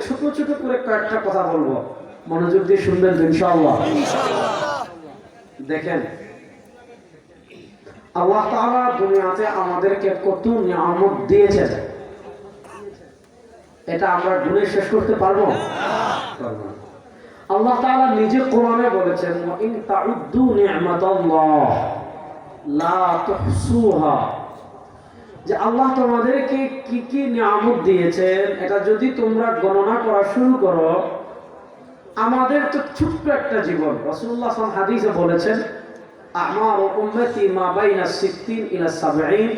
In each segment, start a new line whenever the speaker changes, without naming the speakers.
ছোট ছোট করে কয়েকটা কথা বলবো, মনোযোগ দিয়ে শুনবেন ইনশাআল্লাহ। দেখেন, আল্লাহ তাআলা দুনিয়াতে আমাদেরকে কত নিয়ামত দিয়েছেন, এটা আমরা গুণে শেষ করতে পারবো না। আল্লাহ তাআলা নিজে কোরআনে বলেছেন, ওয়া ইন তাউদ্দু নি'মাতাল্লাহ লা তুহসুহা, যে আল্লাহ তোমাদেরকে কি কি নিয়ামত দিয়েছেন এটা যদি তোমরা গণনা করা শুরু করো, আমাদের তো ছোট্ট একটা জীবন। রাসূলুল্লাহ সাল্লাল্লাহু আলাইহি ওয়াসাল্লাম হাদিসে বলেছেন, আমারু উম্মতি মা বাইনা 60 ইলা 70,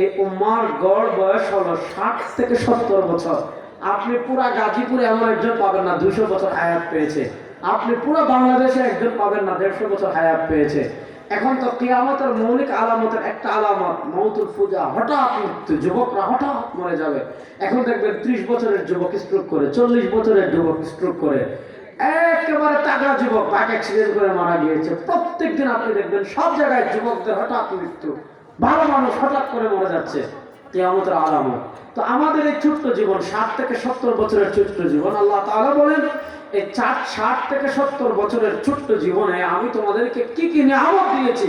এই উম্মার গড় বয়স হলো 60 থেকে 70 বছর। আপনি পুরা গাজীপুরে এমন একজন পাবেন না 200 বছর হায়াত পেয়েছে, আপনি পুরো বাংলাদেশে একজন পাবেন না 150 বছর হায়াত পেয়েছে। এখন তো কিয়ামতের মৌলিক আলামতের একটা আলামত মাউতুল ফুজা, হঠাৎ মৃত্যু, যুবকরা হঠাৎ মরে যাবে। এখন দেখবেন 30 বছরের যুবক স্ট্রোক করে, 40 বছরের যুবক স্ট্রোক করে, একেবারে তাগড়া যুবক বাইক অ্যাক্সিডেন্ট করে মারা গিয়েছে। প্রত্যেকদিন আপনি দেখবেন সব জায়গায় যুবকদের হঠাৎ মৃত্যু, ভালো মানুষ হঠাৎ করে মরে যাচ্ছে, কিয়ামতের আলামত। তো আমাদের এই ছোট্ট জীবন 60 থেকে 70 বছরের ছোট্ট জীবন, আল্লাহ তাআলা বলেন এই 60 থেকে 70 বছরের ছোট্ট জীবনে আমি তোমাদেরকে কি কি নিয়ামত দিয়েছি।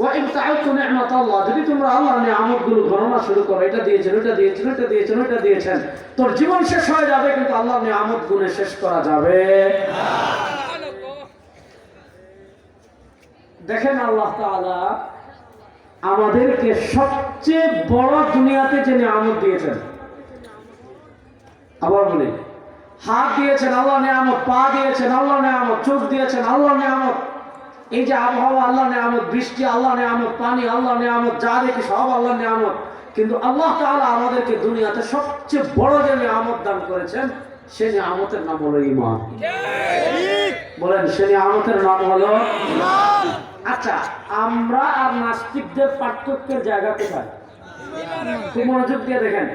ওয়া ইন তাউদ্দু নি'মাতাল্লাহ, যদি তোমরা আল্লাহর নিয়ামতগুলো গণনা শুরু করো, এটা দিয়েছেন, ওটা দিয়েছেন, ওটা দিয়েছেন, ওটা দিয়েছেন, তোর জীবন শেষ হয়ে যাবে, কিন্তু আল্লাহর নিয়ামত গুণে শেষ করা যাবে না। দেখেন, আল্লাহ তাআলা আমাদেরকে সবচেয়ে বড় দুনিয়াতে যে নিয়ামত দিয়েছেন, আবার বলি, হাত দিয়েছেন আল্লাহ নিয়ামত, পা দিয়েছেন আল্লাহ নিয়ামত, চোখ দিয়েছেন আল্লাহ নিয়ামত, এই যে আবহাওয়া আল্লাহ নিয়ামত, বৃষ্টি আল্লাহ নিয়ামত, পানি আল্লাহ নিয়ামত, যা দেখি সব আল্লাহ নিয়ামত। কিন্তু আল্লাহ তাআলা আমাদেরকে দুনিয়াতে সবচেয়ে বড় যে নিয়ামত দান করেছেন, সে নিয়ামতের নাম হলো ঈমান। বলেন, সে নিয়ামতের নাম হলো ঈমান। আচ্ছা, আমরা আর নাস্তিকদের পার্থক্যের জায়গা কোথায়? খুব মনোযোগ দিয়ে দেখেন।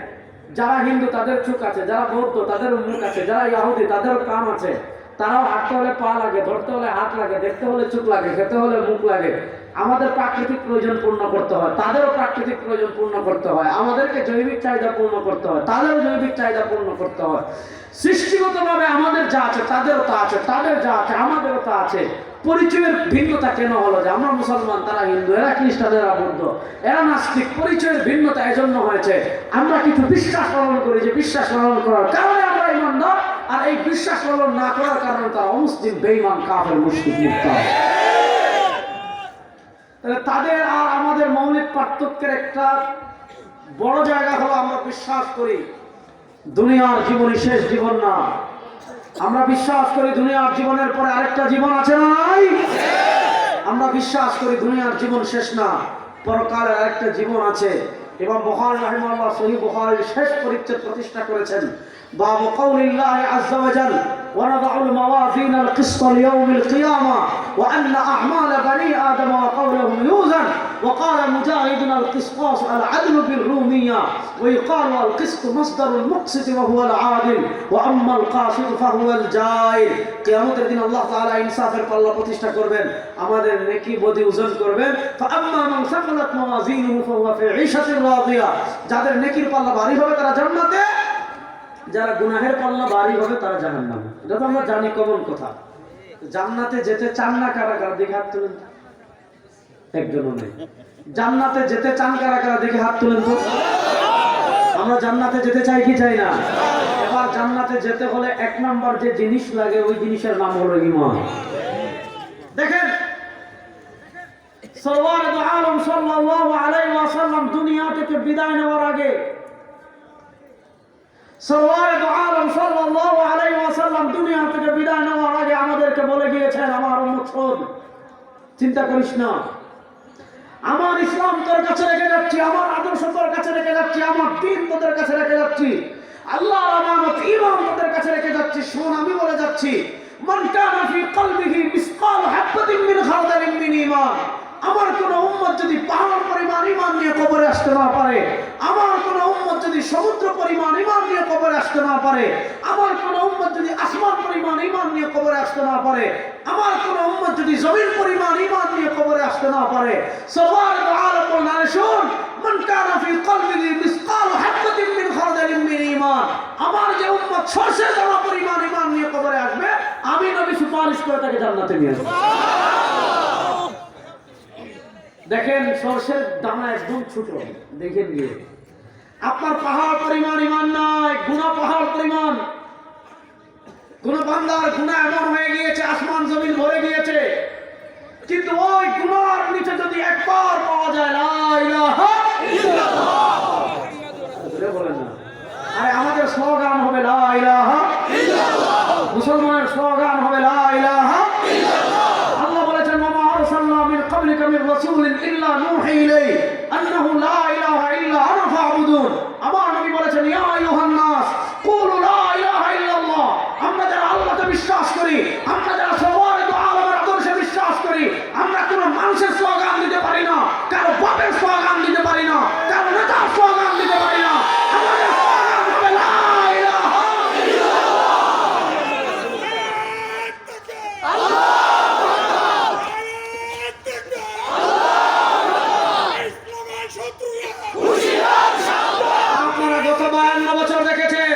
যারা হিন্দু তাদের চোখ আছে, যারা বৌদ্ধ তাদের মুখ আছে, যারা ইহুদি তাদেরও কান আছে, তারাও হাঁটতে হলে পা লাগে, ধরতে হলে হাত লাগে, দেখতে হলে চোখ লাগে, খেতে হলে মুখ লাগে। আমাদের প্রাকৃতিক প্রয়োজন পূর্ণ করতে হয়, তাদেরও প্রাকৃতিক প্রয়োজন পূর্ণ করতে হয়। আমাদেরকে জৈবিক চাহিদা পূর্ণ করতে হয়, তাদেরও জৈবিক চাহিদা পূর্ণ করতে হয়। সৃষ্টিগতভাবে আমাদের যা আছে তাদেরও তা আছে, তাদের যা আছে আমাদেরও তা আছে। পরিচয়ের ভিন্নতা কেন হলো যে আমরা মুসলমান, তারা হিন্দু, এরা খ্রিস্টান, এরা বৌদ্ধ, এরা নাস্তিক? পরিচয়ের ভিন্নতা এজন্য হয়েছে, আমরা কিছু বিশ্বাস পালন করি, যে বিশ্বাস পালন করার কারণে আমরা ইমানদার, আর এই বিশ্বাস পালন না করার কারণে তারা অমুসলিম, বেঈমান, কাফের, মুশরিক, মুরতাদ। তাহলে তাদের আর আমাদের মৌলিক পার্থক্যের একটা বড় জায়গা হলো আমরা বিশ্বাস করি দুনিয়ার জীবনই শেষ জীবন না। আমরা বিশ্বাস করি দুনিয়ার জীবনের পরে আরেকটা জীবন আছে না নাই? আমরা বিশ্বাস করি দুনিয়ার জীবন শেষ না, পরকালে আরেকটা জীবন আছে। এবং বুখারী রাহিমাহুল্লাহ সহিহ বুখারীর শেষ পরিচ্ছেদ প্রতিষ্ঠা করেছেন, বাবু কাউলিল্লাহি আযজা ওয়া জাল ওয়া নাদাউল মাওয়াজিন আল কিসত লিয়াউমিল কিয়ামা ওয়া আন্না আ'মাল বানি আদম ওয়া কাওলুহুম ইউজান ওয়া ক্বালা মুজাহিদুন আল কিসতাস আল আদল বির রুমিয়া ওয়া ইকাল আল কিসত মাসদারুল মুকসিত ওয়া হুয়া আল আদিল ওয়া আম্মা আল কাসিদ ফাহুয়া আল জাইল। কিয়ামতের দিন আল্লাহ তাআলা ইনসাফের পাল্লা প্রতিষ্ঠা করবেন, আমাদের নেকি বদি ওজন করবেন। ফাআম্মা মান সাকালাত মাওয়াজিনুহু ফাহুয়া ফি ঈশাতিন রাদিয়া, যাদের নেকির পাল্লা ভারী হবে তারা জান্নাতে, যারা গুনাহের পাল্লা ভারী হবে তারা জাহান্নামে। এটা তো আমরা জানি কমন কথা। জান্নাতে যেতে চান না কারা কারা? দেখে হাত তুলেন। একজনও নেই। জান্নাতে যেতে চান কারা কারা? দেখে হাত তুলেন তো। আমরা জান্নাতে যেতে চাই কি চাই না? এবার জান্নাতে যেতে হলে 1 নাম্বার যে জিনিস লাগে, ওই জিনিসের নাম হলো ঈমান। দেখেন, সরওয়ারে দু আলম সাল্লাল্লাহু আলাইহি ওয়াসাল্লাম দুনিয়া থেকে বিদায় নেওয়ার আগে, সরওয়ারে দু আলম সাল্লাল্লাহু আলাইহি ওয়াসাল্লাম দুনিয়া থেকে বিদায় নেওয়ার আগে আমাদেরকে বলে গিয়েছেন, আমার উম্মত শোন, চিন্তা করিস না, আমার ইসলাম তোর কাছে রেখে যাচ্ছি, আমার আদর্শ তোর কাছে রেখে যাচ্ছি, আমার দ্বীন তোদের কাছে রেখে যাচ্ছি, আল্লাহর আমানত ঈমান তোদের কাছে রেখে যাচ্ছি। শোন, আমি বলে যাচ্ছি, মান কানা ফি কলবিহি মিসকাল হাববাতিন মিন খারদালিন মিন ঈমান, আমার কোন উম্মত যদি পাহাড় পরিমাণ ঈমান নিয়ে কবরে আসতে না পারে, আমার কোন উম্মত যদি সমুদ্র পরিমাণ ঈমান নিয়ে কবরে আসতে না পারে, আমার কোন উম্মত যদি আসমান পরিমাণ ঈমান নিয়ে কবরে আসতে না পারে, আমার কোন উম্মত যদি জমিন পরিমাণ ঈমান নিয়ে কবরে আসতে না পারে, সরওয়ারে দু আলম বলেন, শোন, মান কানা ফি কলবিহি মিসকাল হাববাতিন মিন খারদালিন মিন ঈমান, পরিমাণ, আমার যে উম্মত সরষের দানা পরিমাণ ঈমান নিয়ে কবরে আসবে, আমি নবী সুপারিশ করে তাকে জান্নাতে নিয়ে আসব। দেখেন সরষের দানা একদম ছোট, দেখেন গিয়ে আপনার পাহাড় পরিমাণ ঈমান নাই, গুনাহ পাহাড় পরিমাণ। কোন বান্দার গুনাহ এমন হয়ে গিয়েছে আসমান জমিন ভরে গিয়েছে, কিন্তু ওই গুনার নিচে যদি একবার পাওয়া যায় লা ইলাহা ইল্লাল্লাহ, বলেন না, আরে আমাদের স্লোগান হবে লা ইলাহা ইল্লাল্লাহ, মুসলমানের স্লোগান হবে লা ইলাহা ইল্লাল্লাহ। আল্লাহ বলেছেন ওয়া মা আরসালনা মিন ক্বাবলিকা মির রাসূলিন ইল্লা নূহি ইলাইহি আন্নাহু লা ইলাহা ইল্লা আনা ফা'বুদুন। আমার নবী বলেছেন ইয়া আইয়ুহান নাস কুলু লা ইলাহা ইল্লাল্লাহ। আমরা যারা আল্লাহকে বিশ্বাস করি, আমরা যারা সর্ববিদ আলমের আদর্শে বিশ্বাস করি, আমরা কোন মানুষের স্লোগান দিতে পারি না, কারো বাপের স্লোগান দিতে পারি না, কারো নেতার স্লোগান দিতে পারি না। আমাদের স্লোগান হবে লা ইলাহা ইল্লাল্লাহ। আপনারা গত 52 বছর দেখেছেন,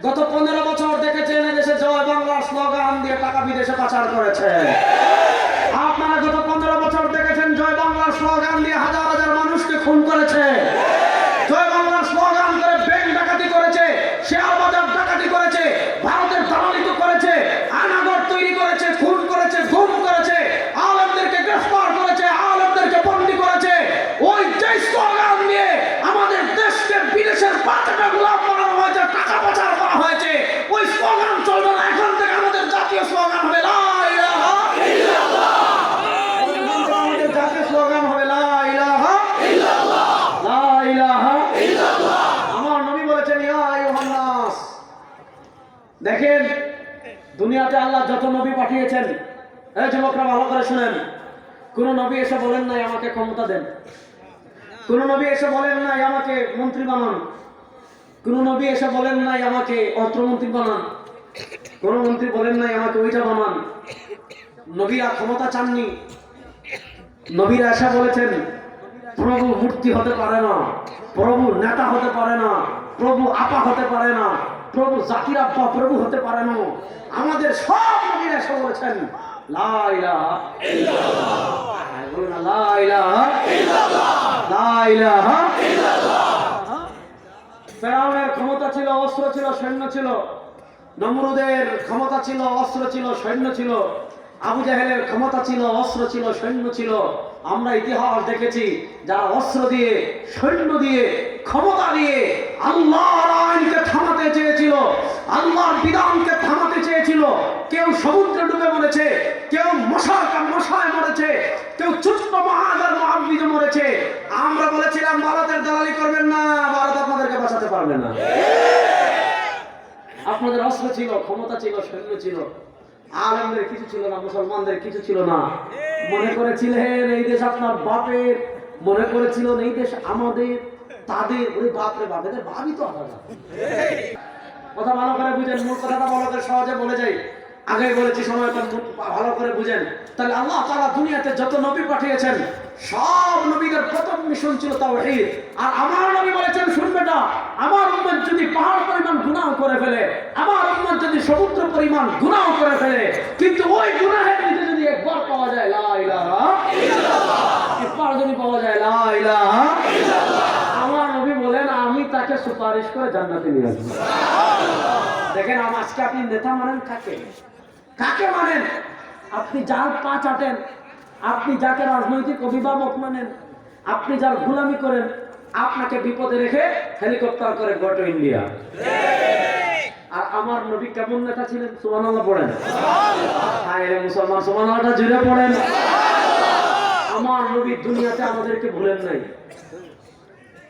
গত 15 বছর দেখেছেন এদেশে জয় বাংলার স্লোগান দিয়ে টাকা বিদেশে পাচার করেছে। আপনারা গত 15 বছর দেখেছেন জয় বাংলার স্লোগান দিয়ে হাজার হাজার মানুষকে খুন করেছে, জয় বাংলার স্লোগান করে ব্যাংক ডাকাতি করেছে, শেয়ার বাজার ডাকাতি করেছে, ভারতের দালালিত্ব করেছে, আয়নাঘর তৈরি করেছে, খুন করেছে, গুম করেছে, আলেমদেরকে গ্রেফতার করেছে, আলেমদেরকে বন্দী করেছে। ওই যে স্লোগান দিয়ে আমাদের দেশকে বিদেশের পাচারে গোলাম বানানো হয়েছে, টাকা পাচার করা হয়েছে, ওই স্লোগান চলবে না। এখন থেকে আমাদের জাতীয় স্লোগান হবে লা ইলাহা ইল্লাল্লাহ। আমাদের জাতীয় স্লোগান হবে লা ইলাহা ইল্লাল্লাহ, লা ইলাহা ইল্লাল্লাহ। আমার নবী বলেছেন ইয়া আইয়ুহান নাস। দেখেন দুনিয়াতে আল্লাহ যত নবী পাঠিয়েছেন, এই যুবকরা ভালো করে শুনেন, কোন নবী এসে বলেন নাই আমাকে ক্ষমতা দেন, কোন নবী এসে বলেন নাই আমাকে মন্ত্রী বানান, কোন নবী এসে বলেন নাই আমাকে অর্থমন্ত্রী বানান, কোন মন্ত্রী বলেন নাই আমাকে ওইটা বানান। নবীরা ক্ষমতা চাননি, নবীরা এসে বলেছেন প্রভু মূর্তি হতে পারে না, প্রভু নেতা হতে পারে না, প্রভু আপা হতে পারে না, প্রভু জাকির আব্বা প্রভু হতে পারে না। আমাদের সব নবীরা এসে বলেছেন লা ইলাহা ইল্লাল্লাহ, বলুন না লা ইলাহা ইল্লাল্লাহ, লা ইলাহা ইল্লাল্লাহ। ফেরাউনের ক্ষমতা ছিল, অস্ত্র ছিল, সৈন্য ছিল, নমরুদের ক্ষমতা ছিল, অস্ত্র ছিল, সৈন্য ছিল, আবু জাহেলের ক্ষমতা ছিল, অস্ত্র ছিল, সৈন্য ছিল। আমরা ইতিহাস দেখেছি যারা অস্ত্র দিয়ে, সৈন্য দিয়ে, ক্ষমতা দিয়ে আল্লাহর আইনকে থামাতে চেয়েছিল, আল্লাহর বিধানকে থামাতে চেয়েছিল, কেউ সমুদ্রে ডুবে মরেছে, কেউ মশায় মরেছে, কেউ ছোট্ট মহাজার মহাবিজে মরেছে। আমরা বলেছিলাম ভারতের দালালি করবেন না, ভারত আপনাদেরকে বাঁচাতে পারবে না। আপনাদের অস্ত্র ছিল, ক্ষমতা ছিল, সৈন্য ছিল, আলেমদের কিছু ছিল না, মুসলমানদের কিছু ছিল না। মনে করেছিলেন এই দেশ আপনার বাপের, মনে করেছিলেন এই দেশ আমাদের, তাদের। ওই বাপরে বাপ, এদের ভাবই তো আলাদা। কথা ভালো করে বুঝেন, মূল কথাটা ভালো করে সহজে বলে যাই, আগে বলেছি সময় ভালো করে বুঝেন। তাহলে আল্লাহ তাআলা দুনিয়াতে যত নবী পাঠিয়েছেন সব নবীদের প্রথম মিশন ছিল তাওহীদ। আর আমার নবী বলেছেন শুনবেটা, আমার উম্মত যদি পাহাড় পরিমাণ গুনাহ করে ফেলে, আমার উম্মত যদি সমুদ্র পরিমাণ গুনাহ করে ফেলে, কিন্তু ওই গুনাহের নিচে যদি একবার পাওয়া যায় লা ইলাহা ইল্লাল্লাহ, একবার যদি পাওয়া যায় লা ইলাহা ইল্লাল্লাহ, আমার নবী বলেন আমি তাকে সুপারিশ করে জান্নাতে নিয়ে আসবো। দেখেন আজকে আপনি নেতা মানেন কাকে, কাকে মানেন? আপনি যার পা চাটেন, আপনি যাকে রাজনৈতিক অভিভাবক মানেন, আপনি যার গোলামি করেন, আপনাকে বিপদে রেখে হেলিকপ্টার করে গো টু ইন্ডিয়া। আর আমার নবী কেমন নেতা ছিলেন? সুবহানাল্লাহ পড়েন। হায় রে মুসলমান, সুবহানাল্লাহটা জুড়ে পড়েন। আমার নবী দুনিয়াতে আমাদেরকে ভুলেন নাই।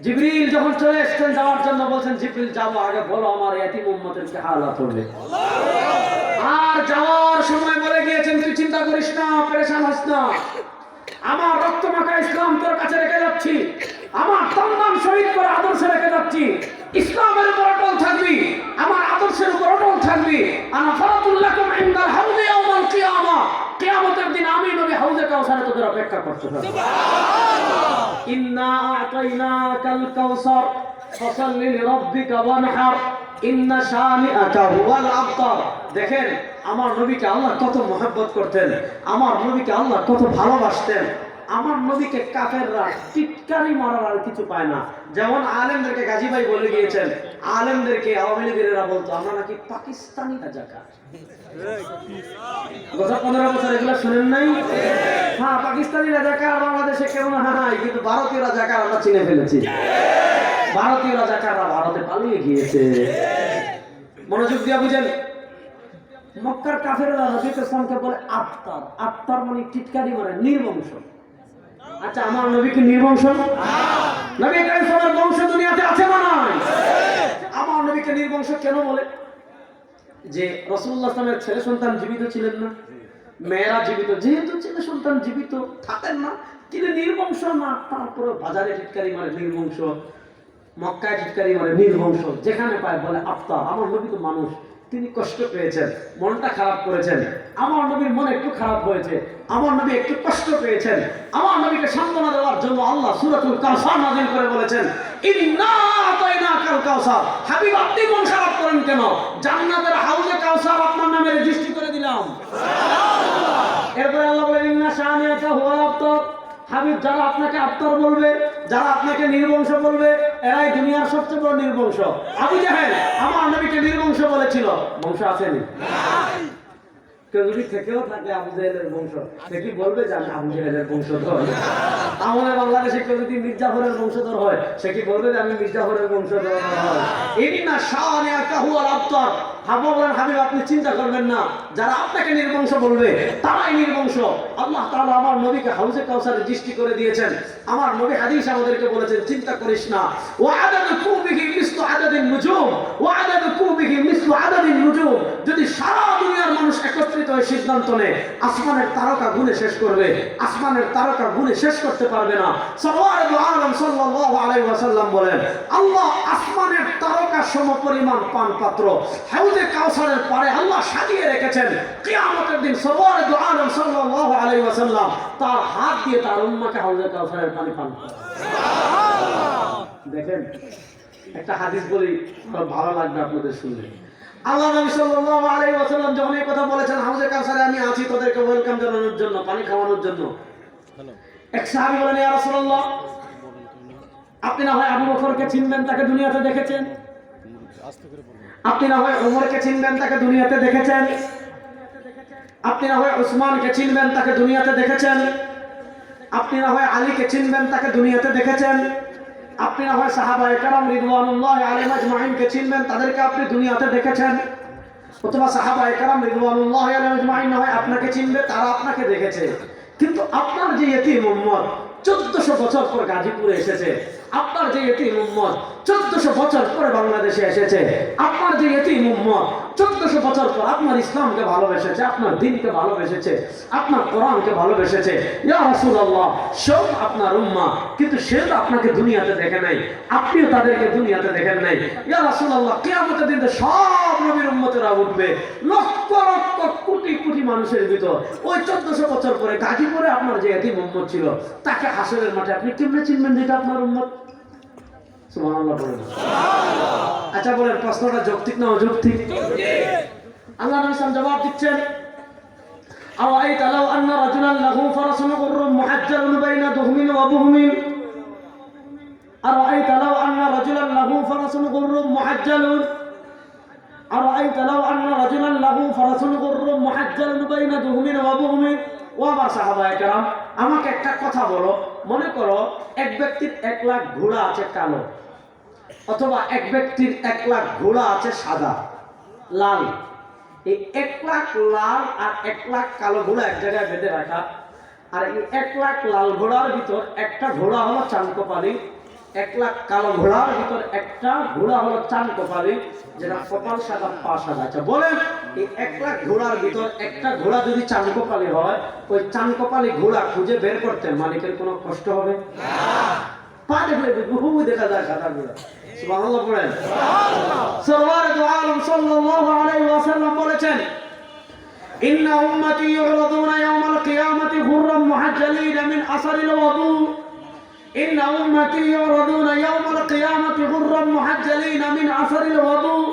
জিবরিল যখন চলে এসেছেন যাওয়ার জন্য, বলছেন জিবরিল যাবো, আগে বলো আমার এতিম উম্মতের কি হালাত হবে। আর যাওয়ার সময় বলে গিয়েছেন তুই চিন্তা করিস না, পেরেশান হস না, আমার রক্ত মাখা ইসলাম তোর কাছে রেখে যাচ্ছি, আমার তন্দান শহীদ করে আদর্শে রেখে যাচ্ছি, ইসলামের উপর অটল থাকবি, আমার আদর্শের উপর অটল থাকবি। আনা ফারাতুল্লাকুম ইনদাল হাউযি ইয়াউমাল কিয়ামা, কিয়ামতের দিন আমি নবী হাউজে কাউসারে তোদের অপেক্ষা করছি। সুবহানাল্লাহ। ইন্না আ'তাইনাকাল কাউসার ফাসাল্লি লিরাব্বিকা ওয়ানহার। ইন্না শানিআকা হুয়াল আবতার। দেখেন আমার নবীকে আল্লাহ কত মহব্বত করতেন, আমার নবীকে আল্লাহ কত ভালোবাসতেন। আমার নবীকে কাফেররা টিটকারি মারার আর কিছু পায় না। যেমন আলেমদেরকে গাজী ভাই বলে গিয়েছেন, আলেমদেরকে আওয়ামী লীগেরা বলতো আমরা নাকি পাকিস্তানি রাজাকার। গত 15 বছর এগুলো শুনেন নাই? হ্যাঁ, পাকিস্তানি রাজাকার বাংলাদেশে কেউ না, হ্যাঁ, কিন্তু ভারতীয় রাজাকার আমরা চিনে ফেলেছি। ভারতীয় রাজাকাররা ভারতে পালিয়ে গিয়েছে। মনোযোগ দিয়ে বুঝেন, মক্কার কাফেররা নবী ইসলামকে বলে আফতার। আফতার মানে টিটকারি, মানে নির্বংশ। আচ্ছা, আমার নবী কি নির্বংশ? নবী ইসলামের বংশ দুনিয়াতে আছে না নাই? আমার নবীকে নির্বংশ কেন বলে? যে রাসূলুল্লাহ সাল্লাল্লাহু আলাইহি ওয়াসাল্লামের ছেলে সন্তান জীবিত ছিলেন না, মেয়েরা জীবিত, যেহেতু ছেলে সন্তান জীবিত থাকেন না, তিনি নির্বংশ না। তারপরে বাজারে টিটকারি মানে নির্বংশ, মক্কায় টিটকারি মানে নির্বংশ, যেখানে পায় বলে আফতার। আমার নবী তো মানুষ, তিনি কষ্ট পেয়েছেন, মনটা খারাপ করেছেন। আমার নবীর মন একটু খারাপ হয়েছে, আমার নবী একটু কষ্ট পেয়েছেন। আমার নবীকে সান্ত্বনা দেওয়ার জন্য আল্লাহ সূরাতুল কাউসার নাযিল করে বলেছেন, ইন্না আতাইনাকাল কাউসার। হাবিব, আপনি মন খারাপ করেন কেন? জান্নাতের হাউজে কাউসার আপনার নামে রেজিস্ট্রি করে দিলাম। সুবহানাল্লাহ। এরপর আল্লাহ বলেন, ইন্না শানিআকা হুয়াল আবতার। হাবিব, যারা আপনাকে আফতার বলবে, যারা আপনাকে নির্বংশ বলবে, এরাই দুনিয়ার সবচেয়ে বড় নির্বংশ। আবু জাহেল আমার নবীকে নির্বংশ বলেছিল, বংশ আসেনি। কেউ যদি থেকেও থাকে আবু জাহেলের বংশ, সে কি বলবে যে আমি আবু জাহেলের বংশধর? আমাদের বাংলাদেশে কেউ যদি মির্জাফরের বংশধর হয়, সে কি বলবে যে আমি মির্জাফরের বংশধর? ইন্না শানিআকা হুয়াল আবতার। হাবিব, আপনি চিন্তা করবেন না, যারা আপনাকে নির্বংশ বলবে তারাই নির্বংশ। আল্লাহ তাআলা আমার নবীকে হাউজে কাউসারে দৃষ্টি করে দিয়েছেন। আমার নবী হাদিস আমাদেরকে বলেছেন, চিন্তা করিস না। ওয়া আদাদু কুবিহি মিসলু আদাদিন নুজুম, ওয়া আদাদু কুবিহি মিসলু আদাদিন নুজুম। যদি সারা দুনিয়ার মানুষ একত্রিত হয়ে সিদ্ধান্ত নেয় আসমানের তারকা গুণে শেষ করবে, আসমানের তারকা গুণে শেষ করতে পারবে না। সওয়ারুল আলম সাল্লাল্লাহু আলাইহি ওয়াসাল্লাম বলেন, আল্লাহ আসমানের তারকা সমপরিমাণ পান পাত্র হাউজে কাউসারের পারে আল্লাহ সাজিয়ে রেখেছেন। কিয়ামতের দিন সওয়ারুল আলম সাল্লাল্লাহু আলাইহি ওয়াসাল্লাম তার হাত দিয়ে তার উম্মতকে হাউজে কাউসারের পানি পান করাবে। সুবহানাল্লাহ। দেখেন, একটা হাদিস বলি, ভালো লাগবে আপনাদের শুনলে। আল্লাহ নবী সাল্লাল্লাহু আলাইহি ওয়াসাল্লাম যখন এই কথা বলেছেন, হাউজে কাউসারে আমি আছি তোদেরকে ওয়েলকাম জানানোর জন্য, পানি খাওয়ানোর জন্য। এক সাহাবী বলেন, ইয়া রাসূলুল্লাহ, আপনি না হয় আবু বকরকে চিনবেন, তাকে দুনিয়াতে দেখেছেন। আপনি না হয় ওমরকে চিনবেন, তাকে দুনিয়াতে দেখেছেন। আপনি না হয় উসমানকে চিনবেন, তাকে দুনিয়াতে দেখেছেন। আপনি না হয় আলীকে চিনবেন, তাকে দুনিয়াতে দেখেছেন। আপনি না হয় সাহাবায়ে কেরাম রিদওয়ানুল্লাহি আলাইহিম আজমাইনকে চিনবেন, তাদেরকে আপনি দুনিয়াতে দেখেছেন। অথবা সাহাবায়ে কেরাম রিদওয়ানুল্লাহি আলাইহিম আজমাইন না হয় আপনাকে চিনবে, তারা আপনাকে দেখেছে। কিন্তু আপনার যে ইতিম উম্মত 1400 বছর পর গাজীপুরে এসেছে, আপনার যে ইতিম উম্মত 1400 বছর পরে বাংলাদেশে এসেছে, আপনার যে ইতিম উম্মত 1400 বছর পর আপনার ইসলামকে ভালোবেসেছে, আপনার দ্বীনকে ভালোবেসেছে, আপনার কোরআনকে ভালোবেসেছে, ইয়া রাসূলুল্লাহ, সব আপনার উম্মাহ, কিন্তু সে তো আপনাকে দুনিয়াতে দেখে নাই, আপনিও তাদেরকে দুনিয়াতে দেখেন নাই। ইয়া রাসূলুল্লাহ, কিয়ামতের দিনে সব নবীর উম্মতেরা উঠবে, লক্ষ লক্ষ কোটি কোটি মানুষের ভিতর ওই 1400 বছর পরে গাজীপুরে আপনার যে ইতিম উম্মত ছিল, তাকে হাসরের মাঠে আপনি কেমনে চিনবেন যেটা আপনার উম্মত? সুবহানাল্লাহ বলেন। সুবহানাল্লাহ। আচ্ছা বলেন, প্রশ্নটা যৌক্তিক না অযৌক্তিক? আল্লাহ নবী সাল্লাল্লাহু আলাইহি ওয়াসাল্লাম জবাব দিচ্ছেন, আওয়াইতা লাউ আন্না রাজুলান লাহু ফারাসুন গুররুম মুহাজ্জালুন বাইনা দুহমিন ওয়া বুহমিন। আওয়াইতা লাউ আন্না রাজুলান লাহু ফারাসুন গুররুম মুহাজ্জালুন। আওয়াইতা লাউ আন্না রাজুলান লাহু ফারাসুন গুররুম মুহাজ্জালুন বাইনা দুহমিন ওয়া বুহমিন। ও আমার সাহাবায়ে কেরাম, আমাকে একটা কথা বলো, মনে করো এক ব্যক্তির 1 লাখ ঘোড়া আছে কালো, অথবা এক ব্যক্তির 1 লাখ ঘোড়া আছে সাদা লাল। এই 1 লাখ লাল আর 1 লাখ কালো ঘোড়া এক জায়গায় বেঁধে রাখা, আর এই 1 লাখ লাল ঘোড়ার ভিতর একটা ঘোড়া হলো চানকোপালি, 1 লাখ কালো ঘোড়ার ভিতর একটা ঘোড়া হলো চানকোপালি, যেটা কপাল সাদা পা সাদা। আচ্ছা বলেন, এই 1 লাখ ঘোড়ার ভিতর একটা ঘোড়া যদি চানকোপালি হয়, ওই চানকোপালি ঘোড়া খুঁজে বের করতে মালিকের কোনো কষ্ট হবে না? পা দেখলে বহু দেখা যায় সাদা ঘোড়া। সুবহানাল্লাহ পড়েন। সুবহানাল্লাহ। আলম সাল্লাল্লাহু আলাইহি ওয়াসাল্লাম বলেছেন, ইন্না উম্মতি ইউরাদুনা ইয়াওমাল কিয়ামাতি গুররাম মুহাজ্জালিনা মিন আসারিল ওয়াদু। إن أمتي يعرضون يوم القيامة غرا محجلين من أثر الوضوء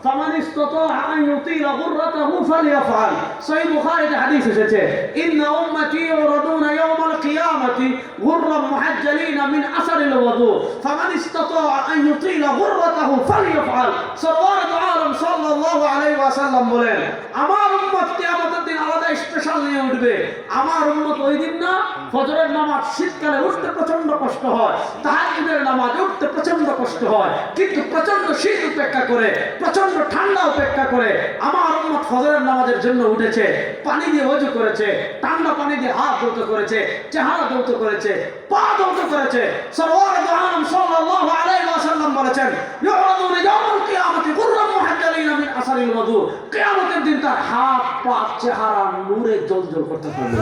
فمن استطاع أن يطيل غرته فليفعل صحيح البخاري حديث এসেছে إن أمتي يعرضون يوم القيامة غرا محجلين من أثر الوضوء فمن استطاع أن يطيل غرته فليفعل সরওয়ার আলম সাল্লাল্লাহু আলাইহি ওয়াসাল্লাম বলেন আমার উম্মত কিয়ামতের দিন আলাদা স্পেশাল নিয়ে উঠবে আমার উম্মত ওই দিন না ফজরের নামাজ শীতকালে উঠতে প্রচন্ড কষ্ট হয় তাহাজ্জুদের নামাজ উঠতে প্রচন্ড কষ্ট হয় কিন্তু প্রচন্ড শীত উপেক্ষা করে প্রচন্ড ঠান্ডা উপেক্ষা করে আমার উম্মত ফজরের নামাজের জন্য উঠেছে পানি দিয়ে ওযু করেছে ঠান্ডা পানি দিয়ে হাত ধৌত করেছে চেহারা ধৌত করেছে পা ধৌত করেছে সরওয়ার আলম সাল্লাল্লাহু আলাইহি ওয়াসাল্লাম বলেছেন ইউরাদুনা ইয়াউমাল কিয়ামতি গুররাম মুহাজ্জালিনা মিন আসারিল ওযু কিয়ামতের দিন তার হাত পা চেহারা নূরে জ্বলজ্বল করতে থাকবে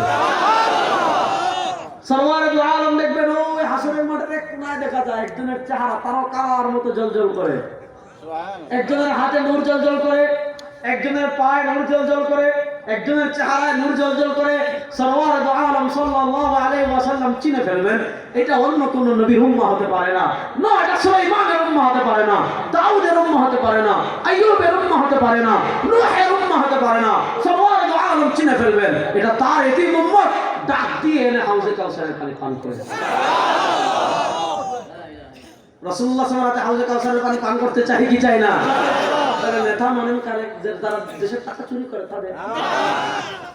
সরওয়ার আলম দেখবেন ওই হাসরের মাঠের এক কোণায় দেখা যায় একজনের চেহারা তারকার মতো জ্বলজ্বল করে একজনের হাতে নূর জ্বলজ্বল করে একজনের পায়ে নূর জ্বলজ্বল করে একজনের চেহারায় নূর জ্বলজ্বল করে সরওয়ার আলম সাল্লাল্লাহু আলাইহি ওয়াসাল্লাম চিনে ফেলবেন এটা অন্য কোন নবীর উম্মাহ হতে পারে না না এটা সুলাইমানের উম্মাহ হতে পারে না দাউদের উম্মাহ হতে পারে না আইয়ুবের উম্মাহ হতে পারে না নূহের উম্মাহ হতে পারে না সরওয়ার আলম চিনে ফেলবেন এটা তার এতিম উম্মত ডাক দিয়ে এনে হাউজে কাউসারের পানি পান করে রাসূলুল্লাহ সাল্লাল্লাহু আলাইহি ওয়াসাল্লাম হাউজে কাউসারের পানি পান করতে চাই কি চাই না নেতা মানেন কারে যারা দেশের টাকা চুরি করে তাদের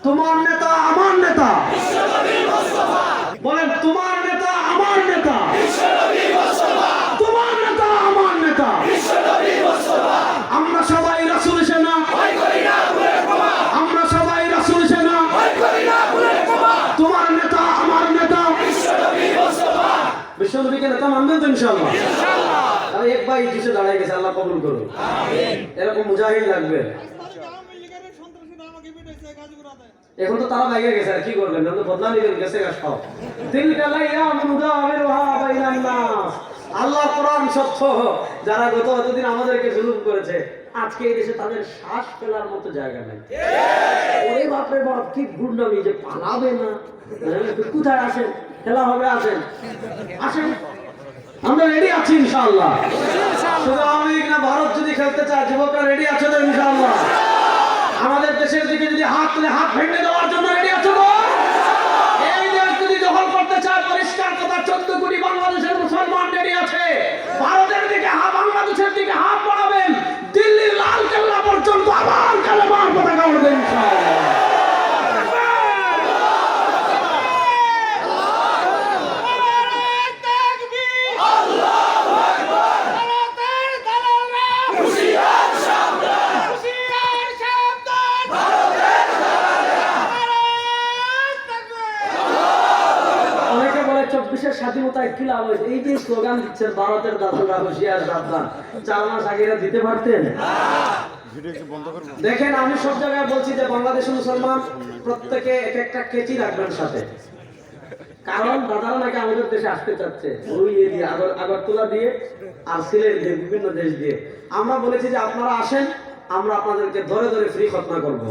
তোমার নেতা আমার নেতা বিশ্বনবী মুস্তাফা বলেন তোমার নেতা আমার নেতা বিশ্বনবী মুস্তাফা তোমার নেতা আমার নেতা বিশ্বনবী মুস্তাফা আমরা সবাই রাসূল সেনা ভয় করি না ভুলের প্রমাণ আমরা সবাই রাসূল সেনা ভয় করি না ভুলের প্রমাণ তোমার নেতা আমার নেতা বিশ্বনবী মুস্তাফা বিশ্বনবীকে নেতা মানবেন তো ইনশাআল্লাহ ইনশাআল্লাহ তাহলে এক ভাই জিসে দাঁড়ায় গেছে আল্লাহ কবুল করুন আমিন এরকম মুজাহিদ লাগবে এখন তো তারা লাগিয়ে গেছে আর কি করবেন না তো বদলা নিবেন গেছে গাছ খাও দিল কালাইয়া মুদাবিরুহা বাইনান নাস আল্লাহ কোরআন সত্য যারা গত এতদিন আমাদেরকে জুলুম করেছে আজকে এই দেশে তাদের শ্বাস ফেলার মতো জায়গা নেই ওরে বাপ রে বাপ কি গুন্ডামি যে পালাবে না কোথায় আসেন খেলা হবে আসেন আসেন আমরা রেডি আছি ইনশাআল্লাহ শুধু আমেরিকা না ভারত যদি খেলতে চায় যুবকরা রেডি আছে তো ইনশাআল্লাহ আমাদের দেশের দিকে যদি হাত তুলে হাত ভেঙে দেওয়ার জন্য রেডি আছে তো এই দেশ যদি দখল করতে চায় পরিষ্কার কথা 14 কোটি বাংলাদেশের মুসলমান রেডি আছে ভারতের দিকে বাংলাদেশের দিকে হাত বাড়াবেন দিল্লির লাল কেল্লা পর্যন্ত আবার কালেমার পতাকা উড়বে ইনশাআল্লাহ স্বাধীনতায় কি লাভ হয়েছে এই যে স্লোগান দিচ্ছেন ভারতের দাসরা হুঁশিয়ার সাবধান 4 মাস আগে দিতে পারতেন দেখেন আমি সব জায়গায় বলছি যে বাংলাদেশের মুসলমান প্রত্যেকে এক একটা কেচি রাখবেন সাথে কারণ দাদারা নাকি আমাদের দেশে আসতে চাচ্ছে ওই দিয়ে আগরতলা দিয়ে আর সিলেট দিয়ে বিভিন্ন দেশ দিয়ে আমরা বলেছি যে আপনারা আসেন আমরা আপনাদেরকে ধরে ধরে ফ্রি খতনা করবো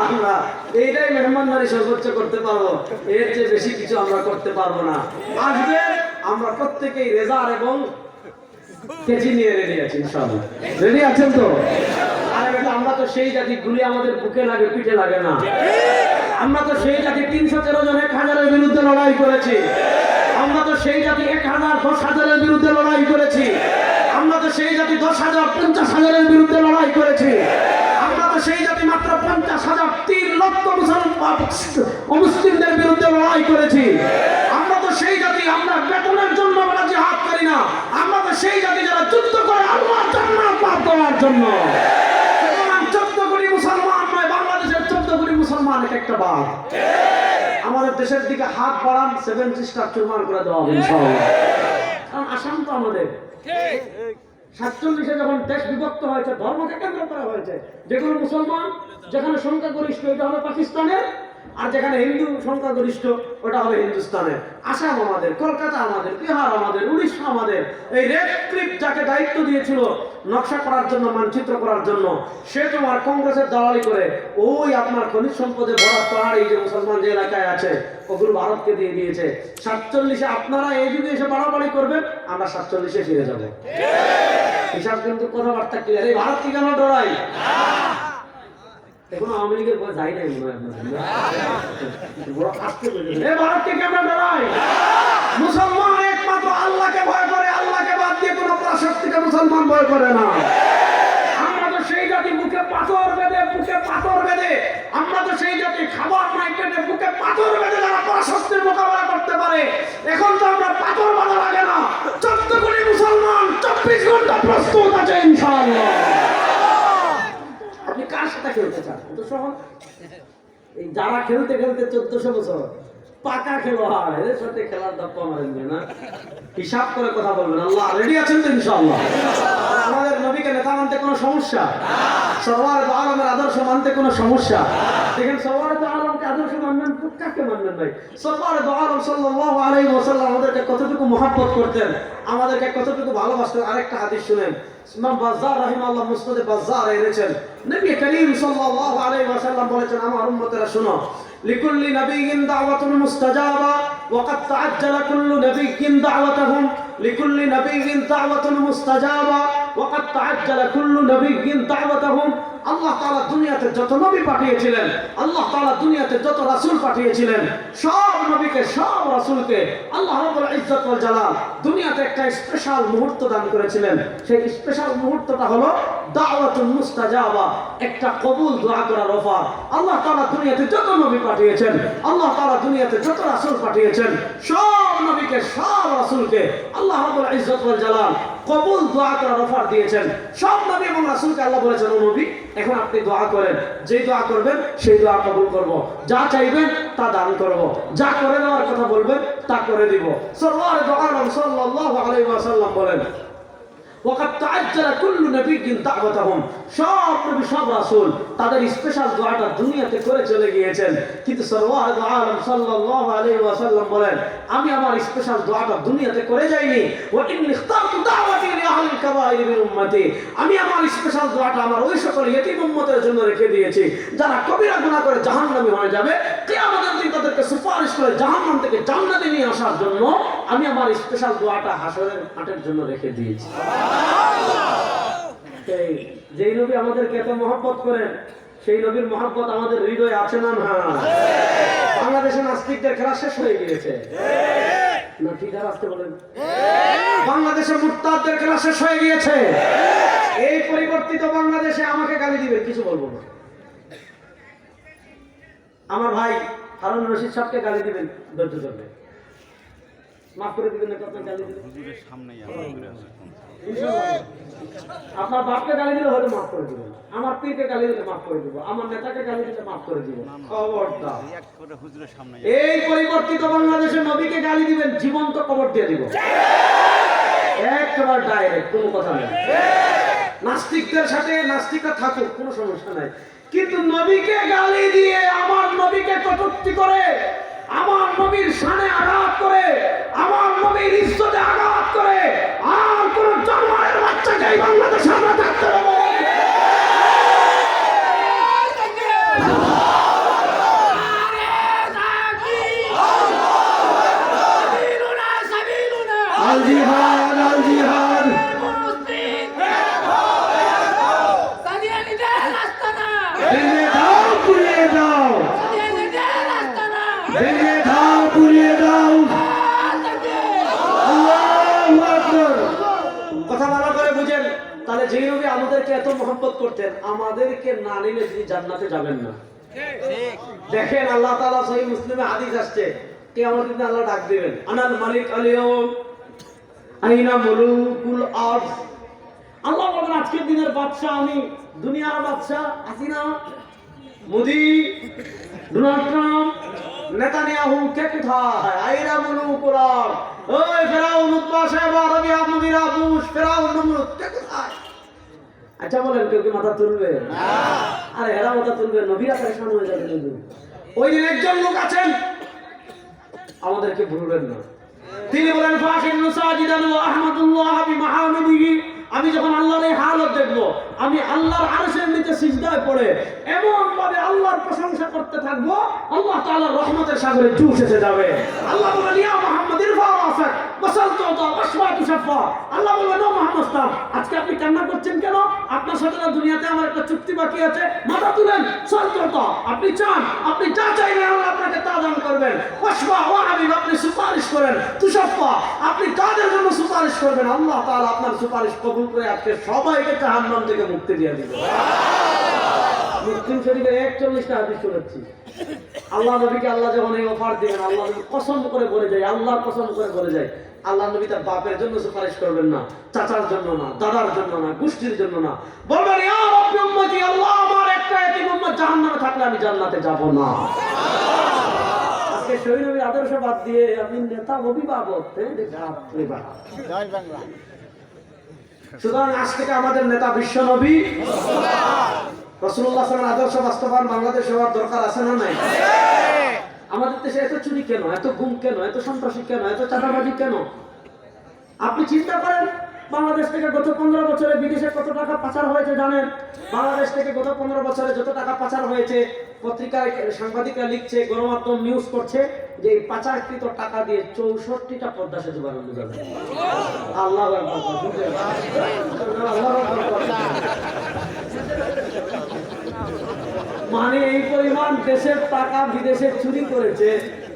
আমরা এইটাই মেহমানদারি সর্বোচ্চ করতে পারবো এর চেয়ে বেশি কিছু আমরা করতে পারবো না আসবে আমরা প্রত্যেকেই রেজার এবং কেজি নিয়ে রেডি আছি ইনশাআল্লাহ রেডি আছেন তো আরে বেটা আমরা তো সেই জাতি গুলি আমাদের বুকে লাগে পিঠে লাগে না আমরা তো সেই জাতি 313 জন 1000 এর বিরুদ্ধে লড়াই করেছি আমরা তো সেই জাতি 1000 10,000 এর বিরুদ্ধে লড়াই করেছি আমরা তো সেই জাতি 10,000 50,000 এর বিরুদ্ধে লড়াই করেছি আমরা তো সেই জাতি মাত্র 50,000 3 লক্ষ মুসলিমদের বিরুদ্ধে লড়াই করেছি আমরা তো সেই জাতি আমরা বেতনের জন্য আমরা জিহাদ করি না আমরা তো সেই জাতি যারা যুদ্ধ করে আল্লাহর জান্নাত লাভ করার জন্য 14 কোটি মুসলমান নয় বাংলাদেশের 14 কোটি মুসলমান একটা বাদ আমাদের দেশের দিকে হাত বাড়ান 7 সিস্টার চুরমার করে দেওয়া হবে ইনশাআল্লাহ কারণ আসাম তো আমাদের ঠিক 47 যখন দেশ বিভক্ত হয়েছে ধর্মকে কেন্দ্র করা হয়েছে যেগুলো মুসলমান যেখানে সংখ্যাগরিষ্ঠ এটা হবে পাকিস্তানের আর যেখানে হিন্দু সংখ্যাগরিষ্ঠ ওটা হবে হিন্দুস্তানের। আসাম আমাদের, কলকাতা আমাদের, বিহার আমাদের, উড়িষ্যা আমাদের। এই রেড ক্লিপ যাকে দায়িত্ব দিয়েছিল নকশা করার জন্য, মানচিত্র করার জন্য, সে তোমার কংগ্রেসের দালালি করে ওই আপনার খনিজ সম্পদে ভরা পাহাড়, এই যে মুসলমান যে এলাকায় আছে ওগুলো ভারতকে দিয়ে দিয়েছে। 47-এ আপনারা এই যুগে এসে বাড়াবাড়ি করবেন, আমরা 47-এ ফিরে যাবো। হিসাব কিন্তু কথাবার্তা ক্লিয়ার। এই ভারত কি কেন ডরাই? এখনো আওয়ামী লীগের ভয় যাই নাই মনে হয় আপনাদের। ভারতকে কেন ডরাই? মুসলমান একমাত্র আল্লাহকে ভয় করে, আল্লাহকে বাদ দিয়ে কোনো পরাশক্তিকে মুসলমান ভয় করে না। আমরা তো সেই জাতি, বুকে পাথর বেঁধে, বুকে পাথর বেঁধে, আমরা তো সেই জাতি খাবার নাই পেটে, বুকে পাথর বেঁধে যারা পরাশক্তির মোকাবেলা করতে পারে। এখন তো আমরা পাথর বাঁধা লাগে না, 14 কোটি মুসলমান 24 ঘন্টা প্রস্তুত আছে ইনশাআল্লাহ। আপনি কার সাথে খেলতে চান? তো সহজ, এই যারা খেলতে খেলতে 1400 বছর পাকা খেলোয়াড়, এদের সাথে খেলার ধাপ্পা মারেন না। হিসাব করে কথা বলবেন। আল্লাহ রেডি আছেন তো ইনশাআল্লাহ? আমাদের নবীকে নেতা মানতে কোনো সমস্যা? সরওয়ার দু আলমের আদর্শ মানতে কোনো সমস্যা? দেখেন, সরওয়ার দু আলমকে আদর্শ মানবেন, কাকে মানবেন ভাই? সরওয়ার দু আলম সাল্লাল্লাহু আলাইহি ওয়াসাল্লাম আমাদেরকে কতটুকু মহব্বত করতেন, আমাদেরকে কতটুকু ভালোবাসতেন। আরেকটা হাদিস শুনেন, ইমাম বাজ্জার রাহিমাহুল্লাহ মুসনাদে বাজ্জার এনেছেন, নবী করিম সাল্লাল্লাহু আলাইহি ওয়াসাল্লাম বলেছেন, আমার উম্মতেরা শুনো, লিকুল্লি নাবিয়্যিন দাওয়াতুন মুস্তাজাবা ওয়া ক্বাদ তাআজ্জালা কুল্লু নাবিয়্যিন দাওয়াতাহুম, লিকুল্লি নাবিয়্যিন দাওয়াতুন মুস্তাজাবা ওয়া ক্বাদ তাআজ্জালা কুল্লু নাবিয়্যিন দাওয়াতাহুম। আল্লাহ তাআলা দুনিয়াতে যত নবী পাঠিয়েছিলেন, আল্লাহ তাআলা দুনিয়াতে যত রাসূল পাঠিয়েছিলেন, সব নবীকে, সব রাসূলকে আল্লাহ রাব্বুল ইজ্জত ওয়াল জালাল দুনিয়াতে একটা স্পেশাল মুহূর্ত দান করেছিলেন। সেই স্পেশাল মুহূর্তটা হলো দাওয়াতুল মুস্তাজাবা, একটা কবুল দোয়া করার অফার। আল্লাহ তাআলা দুনিয়াতে যত নবী পাঠিয়েছেন, আল্লাহ তাআলা দুনিয়াতে যত রাসূল পাঠিয়েছেন, সব নবীকে, সব রাসূলকে আল্লাহ রাব্বুল ইজ্জত ওয়াল জালাল কবুল দোয়া করার অফার দিয়েছেন। সব নবী এবং রাসূলকে আল্লাহ বলেছেন, ও নবী, এখন আপনি দোয়া করেন, যে দোয়া করবেন সেই দোয়া কবুল করব, যা চাইবেন তা দান করব, যা করে দেওয়ার কথা বলবেন তা করে দিব। সরওয়ারে দু আলম সাল্লাল্লাহু আলাইহি ওয়াসাল্লাম বলেন, ওয়াকাদ তাআজ্জালা কুল্লু নাবিয়্যিন দাওয়াতাহুম, সব নবী, সব রাসূল তাদের স্পেশাল দোয়াটা দুনিয়াতে করে চলে গিয়েছেন। কিন্তু সরওয়ারে দু আলম সাল্লাল্লাহু আলাইহি ওয়াসাল্লাম বলেন, আমি আমার স্পেশাল দোয়াটা দুনিয়াতে করে যাইনি। ওয়া ইন্নী ইখতারতু দাওয়াতি লিআহলিল কাবাইর মিন উম্মতি, আমি আমার স্পেশাল দোয়াটা আমার ওই সকল ইয়েতিম উম্মতের জন্য রেখে দিয়েছি যারা কবিরা গুনাহ করে জাহান্নামী হয়ে যাবে। কিয়ামতের দিন তাদেরকে সুপারিশ করে জাহান্নাম থেকে জান্নাতে নিয়ে আসার জন্য আমি আমার স্পেশাল দোয়াটা হাসরের মাঠের জন্য রেখে দিয়েছি। যেই নবী আমাদেরকে এত মহব্বত করেন, সেই নবীর মহব্বত আমাদের হৃদয়ে আছে না? না। বাংলাদেশে নাস্তিকদের খেলা শেষ হয়ে গিয়েছে না? ঠিক আছে বলেন। বাংলাদেশে মুরতাদদের খেলা শেষ হয়ে গিয়েছে। এই পরিবর্তিত বাংলাদেশে আমাকে গালি দিবেন, কিছু বলবো না। আমার ভাই হারুন রশিদ সাহেবকে গালি দিবেন, ধৈর্য ধরবে, মাফ করে দিবেন। আপনার গালি দিবেন, আপনার বাপকে গালি দিলে হয়তো মাফ করে দিবেন, আমার পীরকে গালি দিলে মাফ করে দিব, আমার নেতাকে গালি দিলে মাফ করে দিব। খবরদার, এই পরিবর্তিত বাংলাদেশে নবীকে গালি দিবেন, জীবন্ত কবর দিয়ে দিব, একেবারে ডাইরেক্ট, কোনো কথা নেই। নাস্তিকদের সাথে নাস্তিকরা থাকুক, কোনো সমস্যা নাই, কিন্তু নবীকে গালি দিয়ে, আমার নবীকে কটূক্তি করে, আমার নবীর শানে আঘাত করে, আমার নবীর ইজ্জতে আঘাত করে আর কোন জানোয়ারের বাচ্চাকে এই বাংলাদেশে আমরা থাকতে দেব না। আল জিহাদ, আল জিহাদ, ভেঙে দাও, পুড়িয়ে দাও, ভেঙে দাও, পুড়িয়ে দাও। আল্লাহু আকবার। কথা ভালো করে বুঝেন, তাহলে যেই নবী আমাদেরকে এত মহব্বত করতেন, আমাদেরকে না নিলে তিনি জান্নাতে যাবেন না। দেখেন, আল্লাহ তাআলা সহিহ মুসলিমে হাদিস আসছে, কিয়ামতের দিন আল্লাহ ডাক দিবেন, আনাল মালিক আল ইয়াউম আইনা মুলুকুল আরদ। আল্লাহ বলেন, আজকের দিনের বাদশা আমি, দুনিয়ার বাদশা আছি না? মোদি, ডোনাল্ড ট্রাম্প, নেতানিয়াহু কে কোথায়? আইনা মুলুকুল আরদ। ওই ফেরাউন, উতবা, শায়বা, রাবিয়া, মুগিরা, বুশ, ফেরাউন, নমরুদ কে কোথায়? আচ্ছা বলেন, কেউ কি মাথা তুলবে? না। আরে এরা মাথা তুলবে, নবীরা পরেশান হয়ে যাবে। ওই দিন একজন লোক আছেন, আমাদেরকে ভুলবেন না, তিনি বলেন ফাখিরু সাজিদান ওয়া আহমাদুল্লাহ বিমাহামিদিহি, আমি যখন আল্লাহর এই হালত দেখব, আমি আল্লাহর আরশের নিচে সিজদায় পড়ে এমন ভাবে আল্লাহর প্রশংসা করতে থাকব, আল্লাহ তাআলার রহমতের সাগরে জুস এসে যাবে। আল্লাহ বলেন ইয়া মুহাম্মদ ইরফা রাসাক ওয়াসালতু ওয়াশফাতু শাফা। আল্লাহ বলেন ও মুহাম্মদ সাল্লাল্লাহু, আজকে আপনি কান্না করছেন কেন? আপনার সাথে দুনিয়াতে আমার একটা চুক্তি বাকি আছে, মাথা তুলেন, সালতু, আপনি চান, আপনি যা চাইবেন আল্লাহ আপনাকে তা দান করবেন। ওয়াশফা ওয়া হাবিব, আপনি সুপারিশ করেন। তুশাফা, আপনি কাদের জন্য সুপারিশ করবেন, আল্লাহ তাআলা আপনার সুপারিশ কবুল করে আজকে সবাইকে জাহান্নাম থেকে মুক্তি দিয়ে দিবেন। মুসলিম শরীফের 41টা হাদিস শুনেছি। আল্লাহ নবীকে আল্লাহ যখন এই অফার দিবেন, আল্লাহ নবী কসম করে বলে যায়, আল্লাহ কসম করে বলে যায়, আল্লাহ নবী তার বাপের জন্য সুপারিশ করবেন না, চাচার জন্য না, দাদার জন্য না, গোষ্ঠীর জন্য না, বলবেন ইয়া রাব্বি উম্মতি, আল্লাহ আমার একটা এতিম উম্মত জাহান্নামে থাকলে আমি জান্নাতে যাব না। আজকে শহীদ নবীর আদর্শ বাদ দিয়ে আপনি নেতা অভিভাবক, জয় বাংলা। সুতরাং আজ থেকে আমাদের নেতা বিশ্ব নবী রাসূলুল্লাহ সাল্লাল্লাহু আলাইহি ওয়াসাল্লাম আদর্শ বাস্তবায়ন বাংলাদেশ হওয়ার দরকার আছে না নাই? আমাদের দেশে এত চুরি কেন, এত গুম কেন, এত সন্ত্রাসী কেন, এত চাঁদাবাজি কেন? আপনি চিন্তা করেন, বাংলাদেশ থেকে গত 15 বছরে বিদেশে কত টাকা পাচার হয়েছে জানেন? বাংলাদেশ থেকে গত 15 বছরে যত টাকা পাচার হয়েছে, পত্রিকায় সাংবাদিকরা লিখছে, গণমাধ্যম নিউজ করছে যে এই পাচারকৃত টাকা দিয়ে 64টা পদ্মা সেতু বানানো যাবে। আল্লাহু আকবার। মানে এই পরিমাণ দেশের টাকা বিদেশে চুরি করেছে,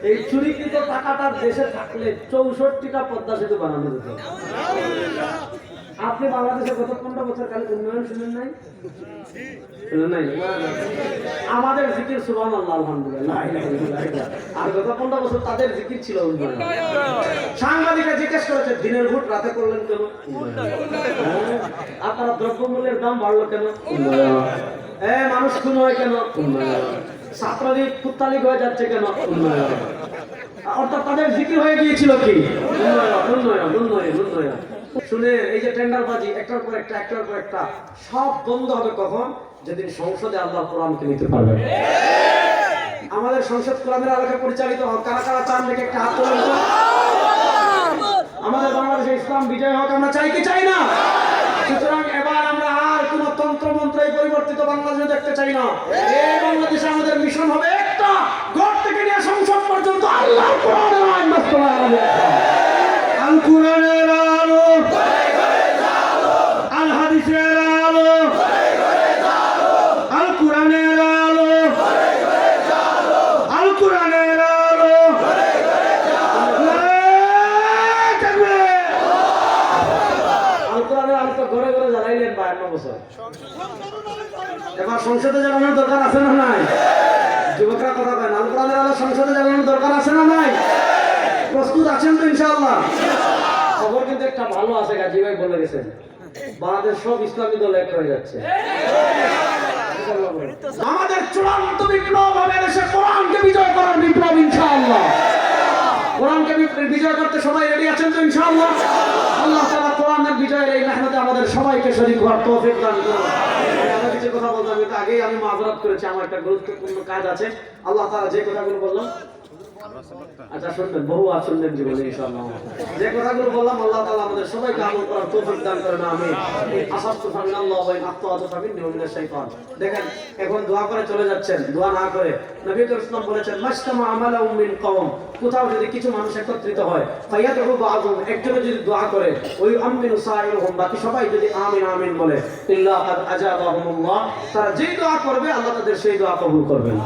এই চুরিকৃত টাকাটা দেশে থাকলে 64টা পদ্মা সেতু বানানো যেত। আপনি বাংলাদেশে গত 15 বছর কালে উন্নয়ন শুনেন নাই? শুনেন নাই? আমাদের জিকির সুবহানাল্লাহ আলহামদুলিল্লাহ, আর গত 15 বছর তাদের জিকির ছিল উন্নয়ন। সাংবাদিকরা জিজ্ঞেস করেছে দিনের ভোট রাতে করলেন কেন? আপনারা দ্রব্যমূল্যের দাম বাড়লো কেন? মানুষ খুন হয় কেন? ছাত্রলীগ কুত্তালীগ হয়ে যাচ্ছে কেন? অর্থাৎ তাদের জিকির হয়ে গিয়েছিল কি? উন্নয়ন, উন্নয়ন, উন্নয়ন। শুনে এই যে টেন্ডারবাজি একটার পর একটা, একটার পর একটা, সব বন্ধ হবে কখন? যেদিন সংসদে আল্লাহ কোরআনকে নিতে পারবে। আমাদের সংসদ কোরআনের আলোকে পরিচালিত হোক। কারা কারা চান দেখে একটা হাত তোলেন তো। আমাদের বাংলাদেশে ইসলাম বিজয় হোক, আমরা চাই কি চাই না? সুতরাং এবার আমরা আর কোন তন্ত্র মন্ত্রে পরিবর্তিত বাংলাদেশে দেখতে চাই না। এই বাংলাদেশে আমাদের মিশন হবে একটা, ঘর থেকে নিয়ে সংসদ পর্যন্ত আল্লাহর কোরআনের আইন বাস্তবায়ন হবে। আল কোরআনের আলো, আল হাদিসের আলো, আল কোরআনের আলো, আল কোরআনের আলো। আল কোরআনের আলো তো ঘরে ঘরে জ্বালাইলেন 52 বছর। এবার সংসদে জ্বালানোর দরকার আছে না নাই? যুবকরা কথা বলেন, আল কোরআনের আলো সংসদে জ্বালানোর দরকার আছে না নাই? প্রস্তুত আছেন তো ইনশাআল্লাহ? খবর কিন্তু একটা ভালো আছে, গাজী ভাই বলে গেছেন, বাংলাদেশ সব ইসলামী দল এক হয়ে যাচ্ছে। আমাদের চূড়ান্ত বিপ্লব হবে দেশে কোরআনকে বিজয় করার বিপ্লব ইনশাআল্লাহ। কোরআনকে বিজয় করতে সবাই রেডি আছেন তো ইনশাআল্লাহ? আল্লাহ তাআলা কোরআনের বিজয়ের এই মেহনতে আমাদের সবাইকে শরীক হওয়ার তৌফিক দান করুন। আমি কিছু কথা বলতে আগেই আমি মাযরাত করেছি, আমার একটা গুরুত্বপূর্ণ কাজ আছে। আল্লাহ তাআলা যে কথাগুলো বললাম, আচ্ছা শুনবেন, বহু শুনবেন জীবনে ইনশাআল্লাহ। যে কথাগুলো বললাম আল্লাহ তাআলা আমাদের সবাইকে আমল করার তৌফিক দান করেন, আমিন। আসাদতু ফামিনাল্লাহ ওয়া ইন আখতাতু ফামিন্নি ওয়া মিনাশ শাইতান। দেখেন এখন দোয়া করে চলে যাচ্ছেন, দোয়া না করে। নবী রাসূল বলেছেন মাসতামা আমালাউম মিন কওম, কোথাও যদি কিছু মানুষ একত্রিত হয়, ফায়াদউ বাযুম, একজনে যদি দোয়া করে, ওই আমিনু সাইরুহুম, বাকি সবাই যদি আমিন আমিন বলে, ইল্লা কাদ আজাবাহুমুল্লাহ, তারা যেই দোয়া করবে আল্লাহ তাদের সেই দোয়া কবুল করবেন।